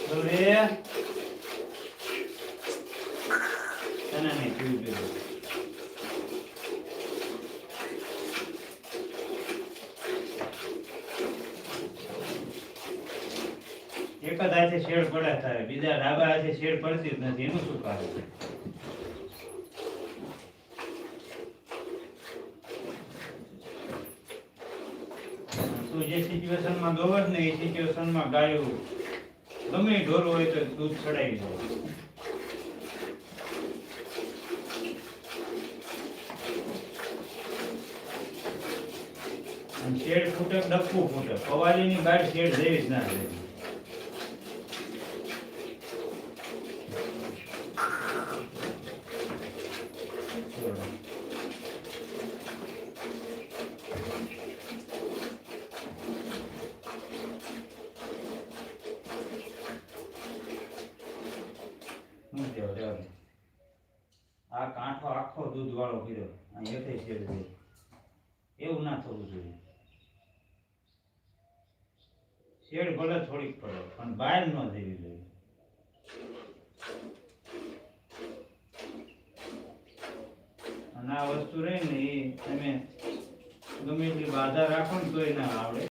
હવે તને નહીં પીવું પીવું એક જ હાથે શેડ પડે થાય, બીજા ડાબા હાથે શેડ પડતી જ નથી, એનું શું કારણ? તું જે સિચ્યુએશનમાં દોવર ને એ સિચ્યુએશનમાં ગાયું ગમે ઢોર હોય તો દૂધ ચડાવી દો. શેડ ફૂટે ડપ્પું ફૂટે, કવાલીની ગાઢ શેડ જેવી જ ના રહે. આ કાંઠો આખો દૂધ વાળો કર્યો, એકે શેડ છે, એવું ના થવું જોઈએ. શેડ ભલે થોડીક પડે પણ બહાર ન જવી જોઈએ. અને આ વસ્તુ રહી ને એ તમે ગમે એટલી બાધા રાખો ને તોય ના આવડે.